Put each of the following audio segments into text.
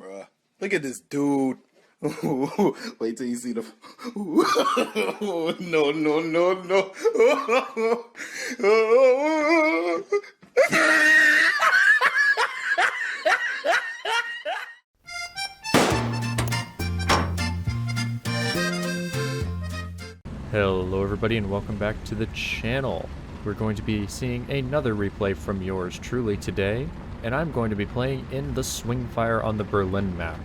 bruh. Look at this dude. Wait till you see the. No, no, no, no. Hello everybody and welcome back to the channel. We're going to be seeing another replay from yours truly today, and I'm going to be playing in the Swingfire on the Berlin map.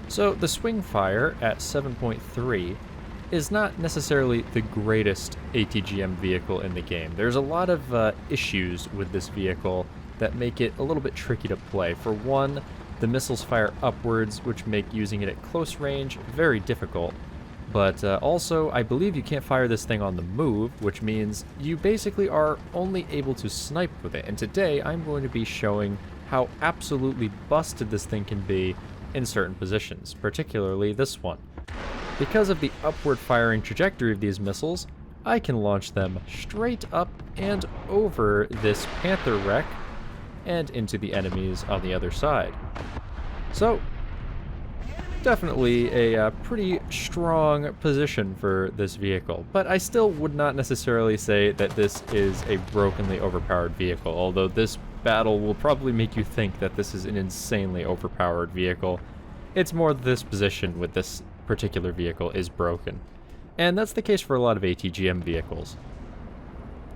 So the Swingfire at 7.3 is not necessarily the greatest ATGM vehicle in the game. There's a lot of issues with this vehicle that make it a little bit tricky to play. For one, the missiles fire upwards, which make using it at close range very difficult. But also, I believe you can't fire this thing on the move, which means you basically are only able to snipe with it. And today, I'm going to be showing how absolutely busted this thing can be in certain positions, particularly this one. Because of the upward firing trajectory of these missiles, I can launch them straight up and over this Panther wreck and into the enemies on the other side. So, definitely a pretty strong position for this vehicle, but I still would not necessarily say that this is a brokenly overpowered vehicle, although this battle will probably make you think that this is an insanely overpowered vehicle. It's more this position with this particular vehicle is broken, and that's the case for a lot of ATGM vehicles.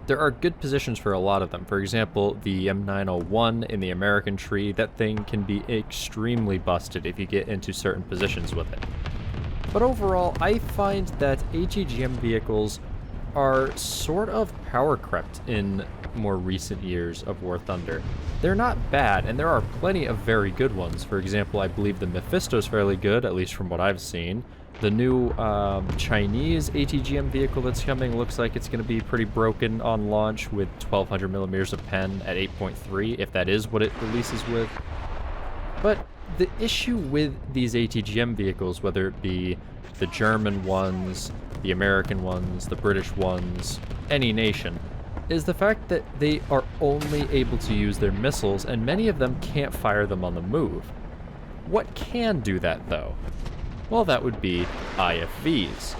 There are good positions for a lot of them. For example, the M901 in the American tree, that thing can be extremely busted if you get into certain positions with it. But overall, I find that ATGM vehicles are sort of power crept in more recent years of War Thunder. They're not bad, and there are plenty of very good ones. For example, I believe the Mephisto's fairly good, at least from what I've seen. The new Chinese ATGM vehicle that's coming looks like it's going to be pretty broken on launch with 1200 millimeters of pen at 8.3, if that is what it releases with. But the issue with these ATGM vehicles, whether it be the German ones, the American ones, the British ones, any nation, is the fact that they are only able to use their missiles, and many of them can't fire them on the move. What can do that, though? Well, that would be IFVs.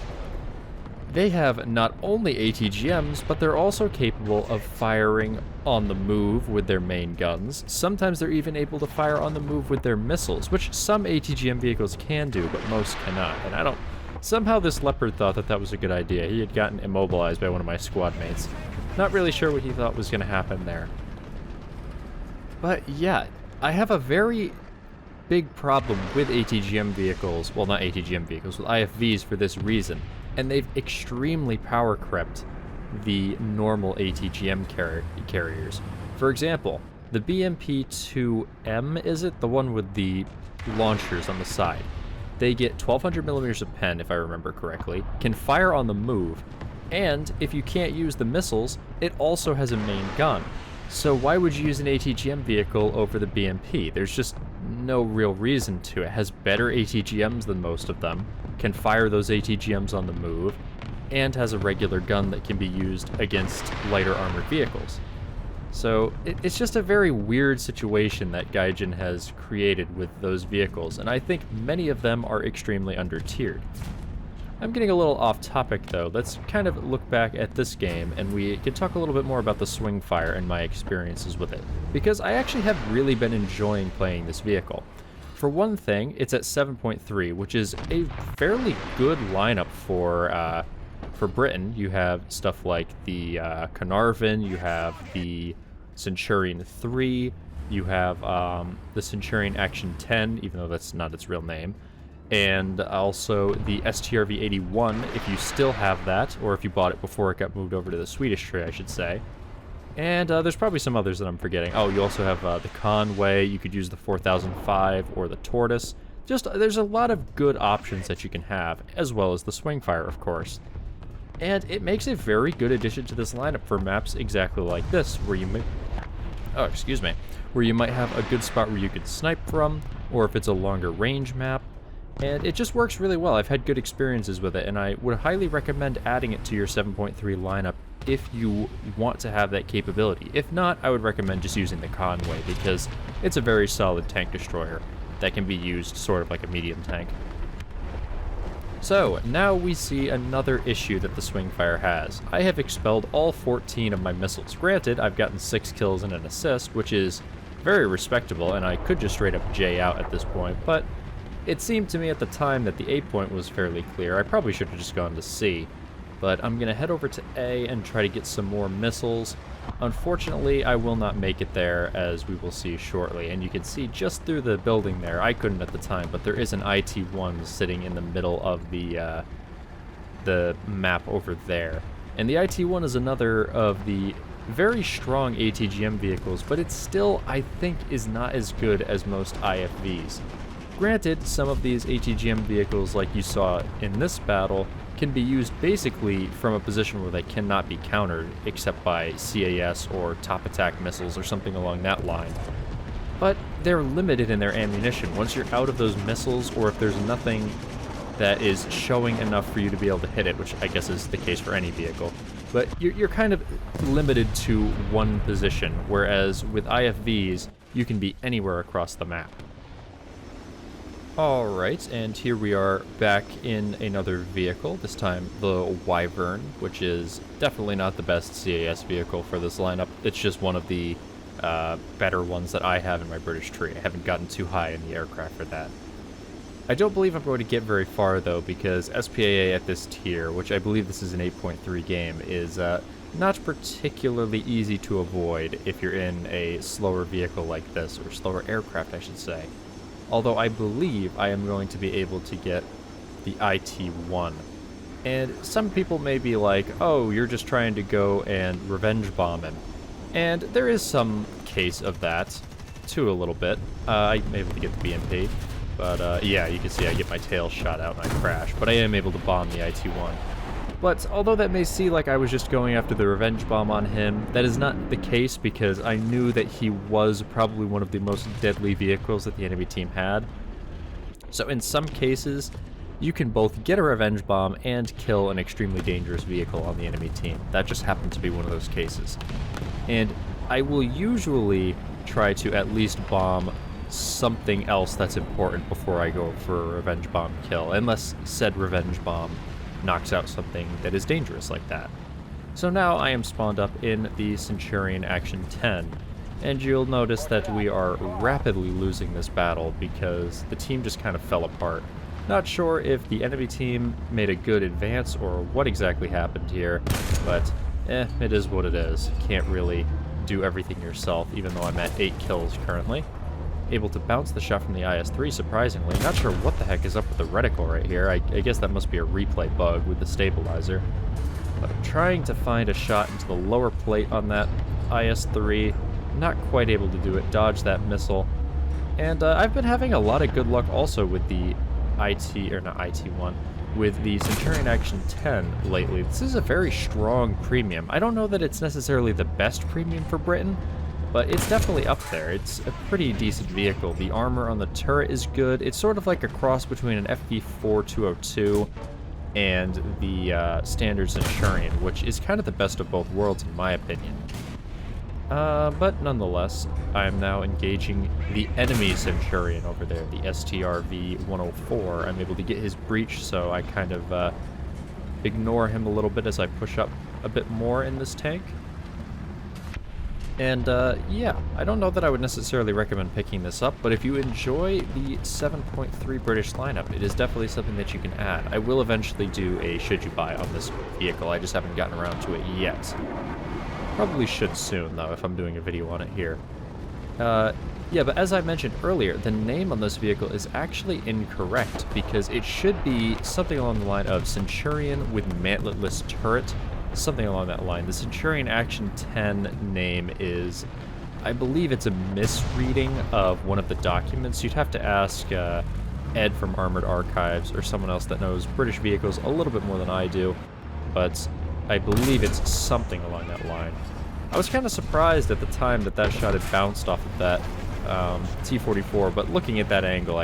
They have not only ATGMs, but they're also capable of firing on the move with their main guns. Sometimes they're even able to fire on the move with their missiles, which some ATGM vehicles can do, but most cannot. And somehow this Leopard thought that that was a good idea. He had gotten immobilized by one of my squad mates. Not really sure what he thought was going to happen there. But yeah, I have a very big problem with ATGM vehicles, well, not ATGM vehicles, with IFVs for this reason, and they've extremely power crept the normal ATGM carriers. For example, the BMP-2M, is it? The one with the launchers on the side. They get 1200 millimeters of pen, if I remember correctly, can fire on the move, and if you can't use the missiles, it also has a main gun. So why would you use an ATGM vehicle over the BMP? There's just no real reason to. It has better ATGMs than most of them, can fire those ATGMs on the move, and has a regular gun that can be used against lighter armored vehicles. So it's just a very weird situation that Gaijin has created with those vehicles, and I think many of them are extremely under-tiered. I'm getting a little off topic though. Let's kind of look back at this game and we can talk a little bit more about the Swingfire and my experiences with it, because I actually have really been enjoying playing this vehicle. For one thing, it's at 7.3, which is a fairly good lineup for Britain. You have stuff like the Carnarvon, you have the Centurion 3, you have the Centurion Action 10, even though that's not its real name, and also the STRV-81, if you still have that, or if you bought it before it got moved over to the Swedish tree, I should say. And there's probably some others that I'm forgetting. Oh, you also have the Conway, you could use the 4005 or the Tortoise. Just, there's a lot of good options that you can have, as well as the Swingfire, of course. And it makes a very good addition to this lineup for maps exactly like this, where you might have a good spot where you could snipe from, or if it's a longer range map. And it just works really well. I've had good experiences with it, and I would highly recommend adding it to your 7.3 lineup if you want to have that capability. If not, I would recommend just using the Conway, because it's a very solid tank destroyer that can be used sort of like a medium tank. So, now we see another issue that the Swingfire has. I have expelled all 14 of my missiles. Granted, I've gotten 6 kills and an assist, which is very respectable, and I could just straight up J out at this point, but it seemed to me at the time that the A point was fairly clear. I probably should have just gone to C, but I'm going to head over to A and try to get some more missiles. Unfortunately, I will not make it there, as we will see shortly, and you can see just through the building there, I couldn't at the time, but there is an IT-1 sitting in the middle of the map over there. And the IT-1 is another of the very strong ATGM vehicles, but it still, I think, is not as good as most IFVs. Granted, some of these ATGM vehicles, like you saw in this battle, can be used basically from a position where they cannot be countered, except by CAS or top attack missiles or something along that line. But they're limited in their ammunition. Once you're out of those missiles, or if there's nothing that is showing enough for you to be able to hit it, which I guess is the case for any vehicle, but you're kind of limited to one position, whereas with IFVs, you can be anywhere across the map. Alright, and here we are back in another vehicle, this time the Wyvern, which is definitely not the best CAS vehicle for this lineup. It's just one of the better ones that I have in my British tree. I haven't gotten too high in the aircraft for that. I don't believe I'm going to get very far, though, because SPAA at this tier, which I believe this is an 8.3 game, is not particularly easy to avoid if you're in a slower vehicle like this, or slower aircraft, I should say. Although I believe I am going to be able to get the IT-1. And some people may be like, oh, you're just trying to go and revenge bomb him. And there is some case of that, too, a little bit. I'm able to get the BMP, but yeah, you can see I get my tail shot out and I crash, but I am able to bomb the IT-1. But although that may seem like I was just going after the revenge bomb on him, that is not the case, because I knew that he was probably one of the most deadly vehicles that the enemy team had. So in some cases, you can both get a revenge bomb and kill an extremely dangerous vehicle on the enemy team. That just happened to be one of those cases. And I will usually try to at least bomb something else that's important before I go for a revenge bomb kill, unless said revenge bomb knocks out something that is dangerous like that. So now I am spawned up in the Centurion Action 10, and you'll notice that we are rapidly losing this battle because the team just kind of fell apart. Not sure if the enemy team made a good advance or what exactly happened here, but it is what it is. Can't really do everything yourself, even though I'm at 8 kills currently. Able to bounce the shot from the IS-3, surprisingly. Not sure what the heck is up with the reticle right here. I guess that must be a replay bug with the stabilizer. But I'm trying to find a shot into the lower plate on that IS-3. Not quite able to do it. Dodge that missile. And I've been having a lot of good luck also with the IT-1, with the Centurion Action 10 lately. This is a very strong premium. I don't know that it's necessarily the best premium for Britain, but it's definitely up there. It's a pretty decent vehicle. The armor on the turret is good. It's sort of like a cross between an FV4-202 and the standard Centurion, which is kind of the best of both worlds in my opinion. But nonetheless, I am now engaging the enemy Centurion over there, the STRV-104. I'm able to get his breach, so I kind of ignore him a little bit as I push up a bit more in this tank. And yeah, I don't know that I would necessarily recommend picking this up, but if you enjoy the 7.3 British lineup, it is definitely something that you can add. I will eventually do a should you buy on this vehicle, I just haven't gotten around to it yet. Probably should soon, though, if I'm doing a video on it here. Yeah, but as I mentioned earlier, the name on this vehicle is actually incorrect, because it should be something along the line of Centurion with mantletless turret, something along that line. The Centurion Action 10 name is, I believe it's a misreading of one of the documents. You'd have to ask Ed from Armored Archives or someone else that knows British vehicles a little bit more than I do, but I believe it's something along that line. I was kind of surprised at the time that that shot had bounced off of that T-44, but looking at that angle,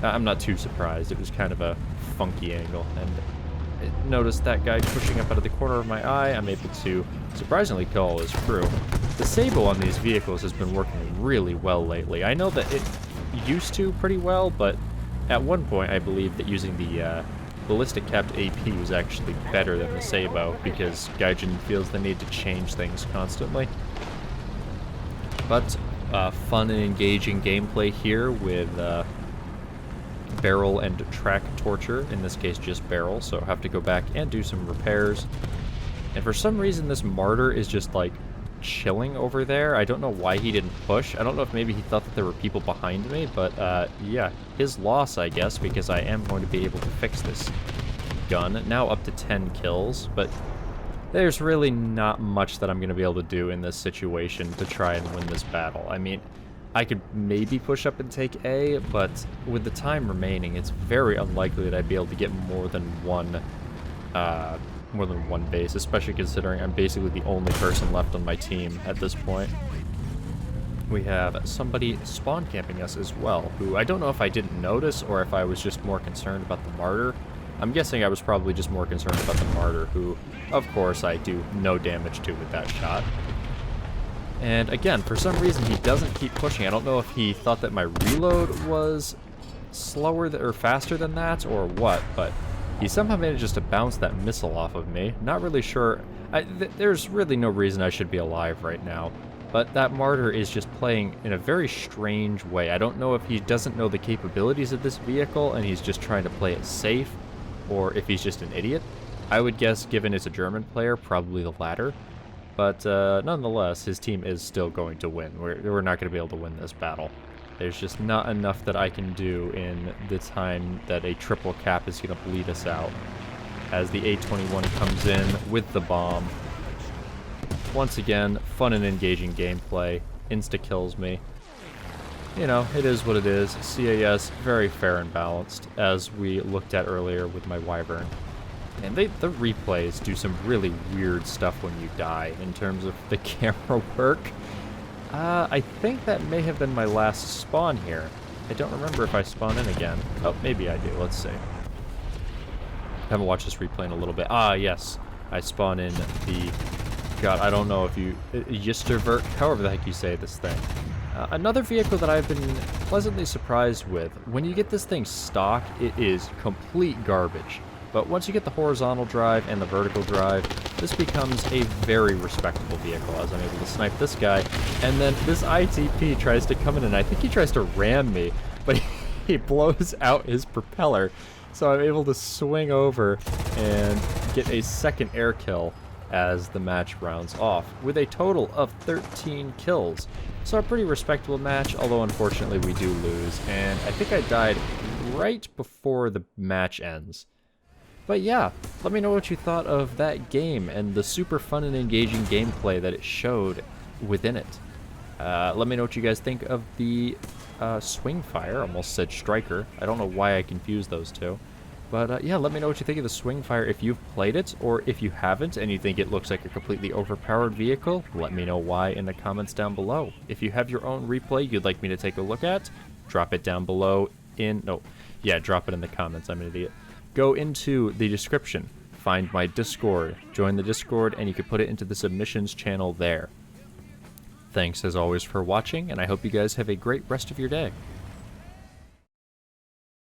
I'm not too surprised. It was kind of a funky angle, and I noticed that guy pushing up out of the corner of my eye. I'm able to surprisingly kill all his crew. The Sable on these vehicles has been working really well lately. I know that you used to pretty well, but at one point I believe that using the ballistic capped AP was actually better than the Sabo, because Gaijin feels the need to change things constantly. But fun and engaging gameplay here with barrel and track torture, in this case just barrel, so I have to go back and do some repairs. And for some reason this martyr is just like chilling over there. I don't know why he didn't push. I don't know if maybe he thought that there were people behind me, but yeah, his loss, I guess, because I am going to be able to fix this gun. Now up to 10 kills, but there's really not much that I'm going to be able to do in this situation to try and win this battle. I mean, I could maybe push up and take A, but with the time remaining, it's very unlikely that I'd be able to get more than one base, especially considering I'm basically the only person left on my team at this point. We have somebody spawn camping us as well, who I don't know if I didn't notice or if I was just more concerned about the martyr. I'm guessing I was probably just more concerned about the martyr, who, of course, I do no damage to with that shot. And again, for some reason, he doesn't keep pushing. I don't know if he thought that my reload was slower or faster than that or what, but he somehow manages to bounce that missile off of me. Not really sure. There's really no reason I should be alive right now. But that martyr is just playing in a very strange way. I don't know if he doesn't know the capabilities of this vehicle and he's just trying to play it safe, or if he's just an idiot. I would guess, given it's a German player, probably the latter. But nonetheless, his team is still going to win. We're not going to be able to win this battle. There's just not enough that I can do in the time that a triple cap is going to bleed us out. As the A21 comes in with the bomb. Once again, fun and engaging gameplay. Insta-kills me. You know, it is what it is. CAS, very fair and balanced, as we looked at earlier with my Wyvern. And the replays do some really weird stuff when you die, in terms of the camera work. I think that may have been my last spawn here. I don't remember if I spawn in again. Oh, maybe I do. Let's see. Haven't watched this replay in a little bit. Ah, yes. I spawn in the... God, I don't know if you... Yistervert, however the heck you say this thing. Another vehicle that I've been pleasantly surprised with. When you get this thing stock, it is complete garbage. But once you get the horizontal drive and the vertical drive, this becomes a very respectable vehicle, as I'm able to snipe this guy. And then this ITP tries to come in, and I think he tries to ram me, but he blows out his propeller. So I'm able to swing over and get a second air kill as the match rounds off, with a total of 13 kills. So a pretty respectable match, although unfortunately we do lose, and I think I died right before the match ends. But yeah, let me know what you thought of that game and the super fun and engaging gameplay that it showed within it. Let me know what you guys think of the Swingfire. Almost said Striker. I don't know why I confused those two. But yeah, let me know what you think of the Swingfire if you've played it, or if you haven't and you think it looks like a completely overpowered vehicle, let me know why in the comments down below. If you have your own replay you'd like me to take a look at, drop it down below drop it in the comments, I'm an idiot. Go into the description, find my Discord, join the Discord, and you can put it into the submissions channel there. Thanks as always for watching, and I hope you guys have a great rest of your day.